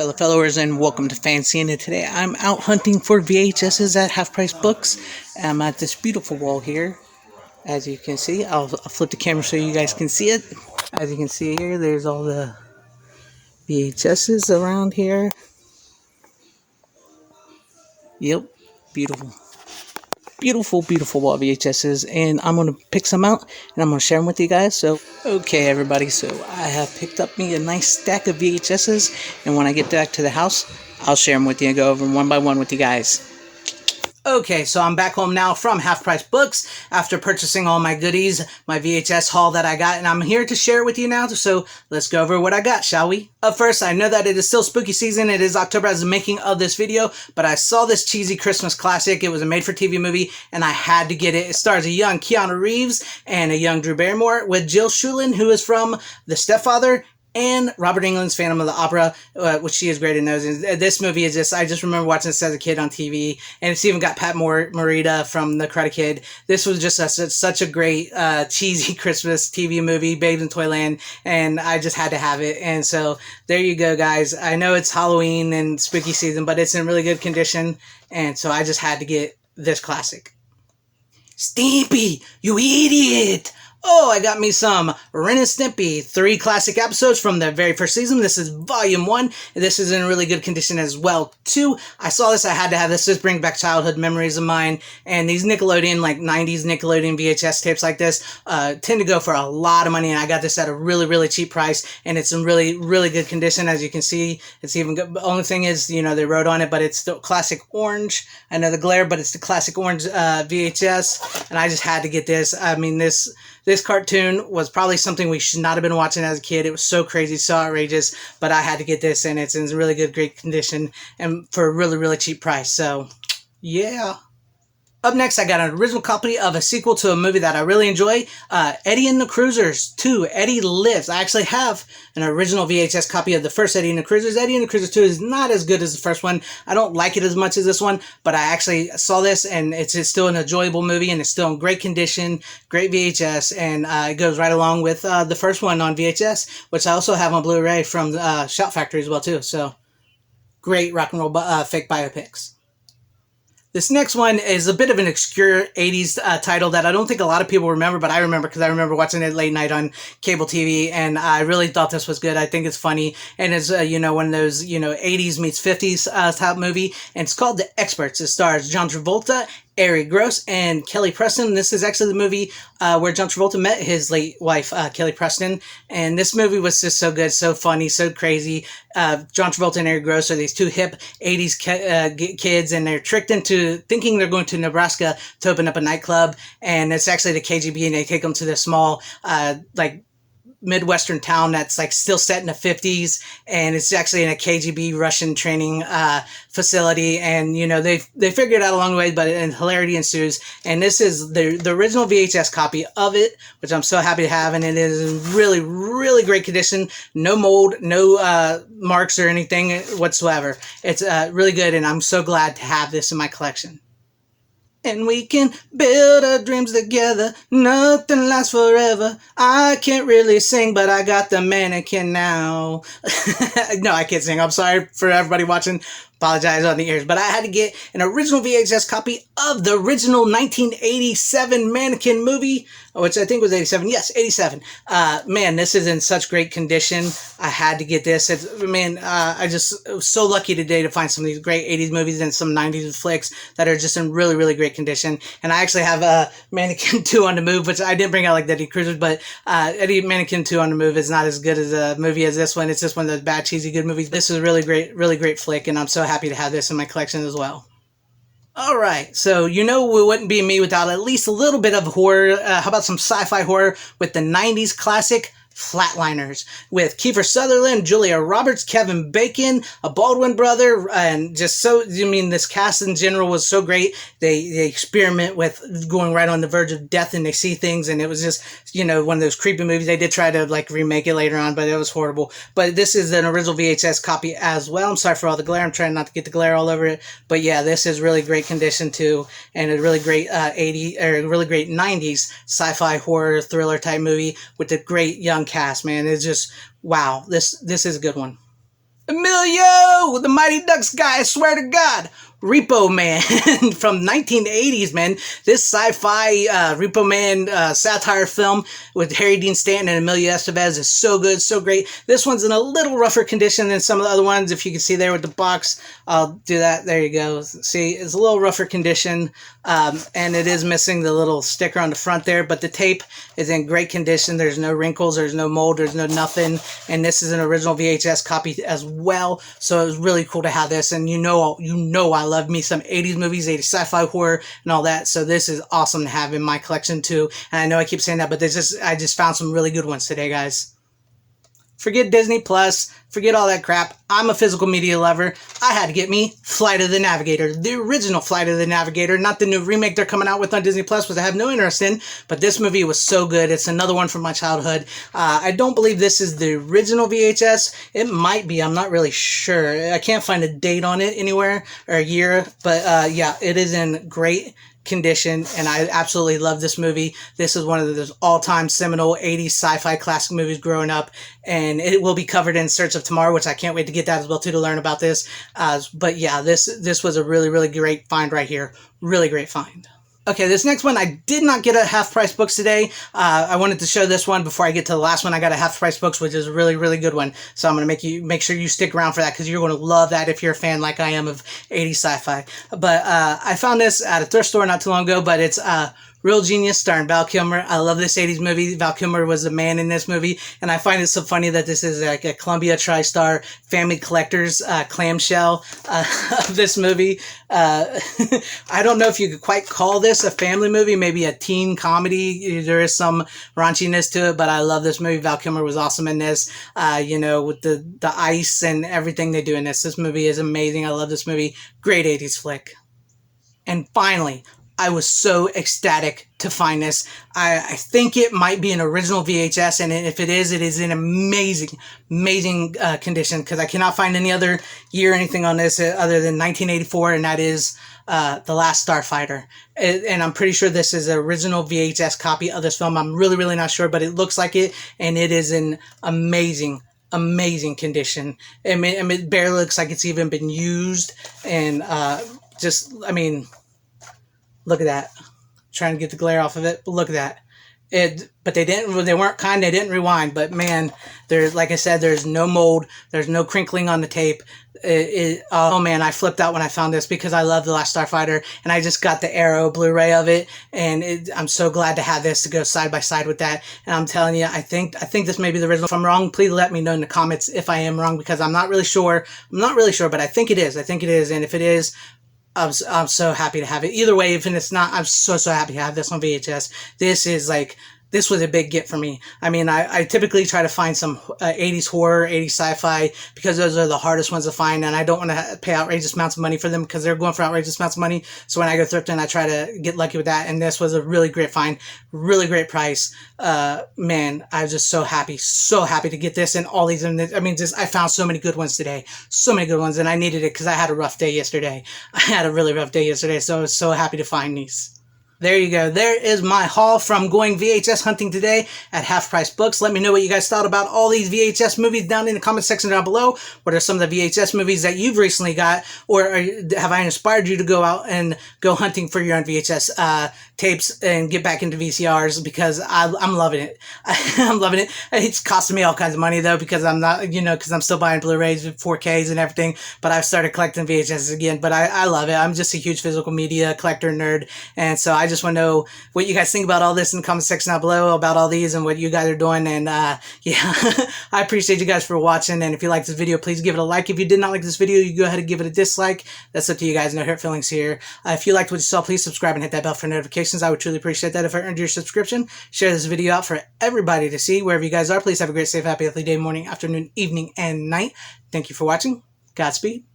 fellow followers, and welcome to FanZcene. And today I'm out hunting for VHSs at Half Price Books. I'm at this beautiful wall here. As you can see, I'll flip the camera so you guys can see it. As you can see here, there's all the VHSs around here. Yep, beautiful. Beautiful wall VHSs, and I'm going to pick some out and I'm going to share them with you guys. So, okay everybody, so I have picked up me a nice stack of VHSs, and when I get back to the house, I'll share them with you and go over them one by one with you guys. Okay, so I'm back home now from Half Price Books after purchasing all my goodies, my VHS haul that I got, and I'm here to share it with you now, so let's go over what I got, shall we? Up first, I know that it is still spooky season. It is October as the making of this video, but I saw this cheesy Christmas classic. It was a made-for-TV movie, and I had to get it. It stars a young Keanu Reeves and a young Drew Barrymore with Jill Schulen, who is from The Stepfather, and Robert Englund's Phantom of the Opera, which she is great in those. And this movie is just, I just remember watching this as a kid on TV, and it's even got Pat Morita from The Karate Kid. This was just such a great, cheesy Christmas TV movie, Babes in Toyland, and I just had to have it. And so, there you go, guys. I know it's Halloween and spooky season, but it's in really good condition, and so I just had to get this classic. Stimpy, you idiot! Oh, I got me some Ren and Stimpy, 3 classic episodes from the very first season. This is volume 1. This is in really good condition as well, too. I saw this, I had to have this. This brings back childhood memories of mine. And these Nickelodeon, like 90s Nickelodeon VHS tapes like this, tend to go for a lot of money. And I got this at a really cheap price. And it's in really good condition. As you can see, it's even good. The only thing is, you know, they wrote on it, but it's the classic orange. I know the glare, but it's the classic orange VHS. And I just had to get this. I mean, this cartoon was probably something we should not have been watching as a kid. It was so crazy, so outrageous, but I had to get this, and it's in really great condition and for a really cheap price. So, yeah. Up next, I got an original copy of a sequel to a movie that I really enjoy, Eddie and the Cruisers 2, Eddie Lives. I actually have an original VHS copy of the first Eddie and the Cruisers. Eddie and the Cruisers 2 is not as good as the first one. I don't like it as much as this one, but I actually saw this, and it's still an enjoyable movie, and it's still in great condition, great VHS, and it goes right along with the first one on VHS, which I also have on Blu-ray from Shout Factory as well, too. So, great rock and roll fake biopics. This next one is a bit of an obscure 80s title that I don't think a lot of people remember, but I remember because I remember watching it late night on cable TV, and I really thought this was good. I think it's funny, and it's, you know, one of those, you know, 80s meets 50s type movie, and it's called The Experts. It stars John Travolta, Ari Gross, and Kelly Preston. This is actually the movie where John Travolta met his late wife, Kelly Preston, and this movie was just so good, so funny, so crazy. John Travolta and Ari Gross are these 2 hip 80s kids, and they're tricked into thinking they're going to Nebraska to open up a nightclub, and it's actually the KGB, and they take them to this small, like, Midwestern town that's like still set in the 50s, and it's actually in a KGB Russian training facility, and you know they figure it out along the way, but hilarity ensues. And this is the original VHS copy of it, which I'm so happy to have, and it is in really great condition, no mold, no marks or anything whatsoever. It's really good, and I'm so glad to have this in my collection. And we can build our dreams together. Nothing lasts forever. I can't really sing, but I got the mannequin now. No, I can't sing. I'm sorry for everybody watching. Apologize on the ears, but I had to get an original VHS copy of the original 1987 Mannequin movie, which I think was 87. Yes, 87. Man, this is in such great condition. I had to get this. I just was so lucky today to find some of these great 80s movies and some 90s flicks that are just in really great condition. And I actually have Mannequin 2 on the Move, which I didn't bring out like Eddie Cruisers, but Mannequin 2 on the Move is not as good as a movie as this one. It's just one of those bad, cheesy, good movies. This is a really great flick, and I'm so happy to have this in my collection as well. Alright, so you know it wouldn't be me without at least a little bit of horror. How about some sci-fi horror with the 90s classic Flatliners with Kiefer Sutherland, Julia Roberts, Kevin Bacon, a Baldwin brother, and just so, I mean, this cast in general was so great. They experiment with going right on the verge of death, and they see things, and it was just, you know, one of those creepy movies. They did try to like remake it later on, but it was horrible. But this is an original VHS copy as well. I'm sorry for all the glare. I'm trying not to get the glare all over it, but yeah, this is really great condition too, and a really great 90s sci-fi horror thriller type movie with a great young cast, man. It's just, wow, this is a good one. Emilio, the Mighty Ducks guy, I swear to God. Repo Man from 1980s, man. This sci-fi Repo Man satire film with Harry Dean Stanton and Emilio Estevez is so good, so great. This one's in a little rougher condition than some of the other ones. If you can see there with the box, I'll do that. There you go. See, it's a little rougher condition, and it is missing the little sticker on the front there, but the tape is in great condition. There's no wrinkles, there's no mold, there's no nothing, and this is an original VHS copy as well, so it was really cool to have this. And you know I love me some 80s movies, 80s sci-fi horror and all that, so this is awesome to have in my collection too. And I know I keep saying that, but I just found some really good ones today, guys. Forget Disney Plus, forget all that crap. I'm a physical media lover. I had to get me Flight of the Navigator, the original Flight of the Navigator, not the new remake they're coming out with on Disney Plus, which I have no interest in, but this movie was so good. It's another one from my childhood. I don't believe this is the original VHS. It might be, I'm not really sure. I can't find a date on it anywhere, or a year, but yeah, it is in great condition, and I absolutely love this movie. This is one of those all-time seminal 80s sci-fi classic movies growing up, and it will be covered in Search of Tomorrow, which I can't wait to get that as well too, to learn about this. But yeah, this was a really, really great find right here. Really great find. Okay, this next one, I did not get a half-price books today. I wanted to show this one before I get to the last one. I got a half-price books, which is a really, really good one. So I'm going to make sure you stick around for that, because you're going to love that if you're a fan like I am of 80s sci-fi. But I found this at a thrift store not too long ago, but it's Real Genius starring Val Kilmer. I love this 80s movie. Val Kilmer was the man in this movie, and I find it so funny that this is like a Columbia TriStar Family Collector's clamshell of this movie. I don't know if you could quite call this a family movie, maybe a teen comedy. There is some raunchiness to it, but I love this movie. Val Kilmer was awesome in this, you know, with the ice and everything they do in this. This movie is amazing. I love this movie. Great 80s flick. And finally, I was so ecstatic to find this. I think it might be an original VHS, and if it is in amazing, amazing condition, because I cannot find any other year or anything on this other than 1984, and that is The Last Starfighter. And I'm pretty sure this is an original VHS copy of this film. I'm really, really not sure, but it looks like it, and it is in amazing condition. I mean, it barely looks like it's even been used, and I mean, look at that. Trying to get the glare off of it, but look at that. But they weren't kind, they didn't rewind, but man, there's, like I said, there's no mold, there's no crinkling on the tape. Oh man, I flipped out when I found this, because I love The Last Starfighter, and I just got the Arrow Blu-ray of it, and I'm so glad to have this to go side by side with that. And I'm telling you, I think this may be the original. If I'm wrong, please let me know in the comments if I am wrong, because I'm not really sure, but I think it is, and if it is, I'm so happy to have it. Either way, even if it's not, I'm so happy to have this on VHS. This was a big get for me. I mean, I typically try to find some 80s horror, 80s sci-fi, because those are the hardest ones to find, and I don't want to pay outrageous amounts of money for them, because they're going for outrageous amounts of money. So when I go thrifting, I try to get lucky with that, and this was a really great find, really great price. Man, I was just so happy to get this and all these. I mean, I found so many good ones today, so many good ones, and I needed it because I had a rough day yesterday. I had a really rough day yesterday, so I was so happy to find these. There you go. There is my haul from going VHS hunting today at Half Price Books. Let me know what you guys thought about all these VHS movies down in the comment section down below. What are some of the VHS movies that you've recently got, or have I inspired you to go out and go hunting for your own VHS tapes and get back into VCRs, because I'm loving it. I'm loving it. It's costing me all kinds of money though, because I'm not, because I'm still buying Blu-rays with 4Ks and everything, but I've started collecting VHS again. But I love it. I'm just a huge physical media collector nerd, and so I just want to know what you guys think about all this in the comment section down below, about all these and what you guys are doing. And yeah, I appreciate you guys for watching, and if you like this video, please give it a like. If you did not like this video, you go ahead and give it a dislike. That's up to you guys. No hurt feelings here. If you liked what you saw, please subscribe and hit that bell for notifications. I would truly appreciate that if I earned your subscription. Share this video out for everybody to see, wherever you guys are. Please have a great, safe, happy, healthy day, morning, afternoon, evening, and night. Thank you for watching. Godspeed.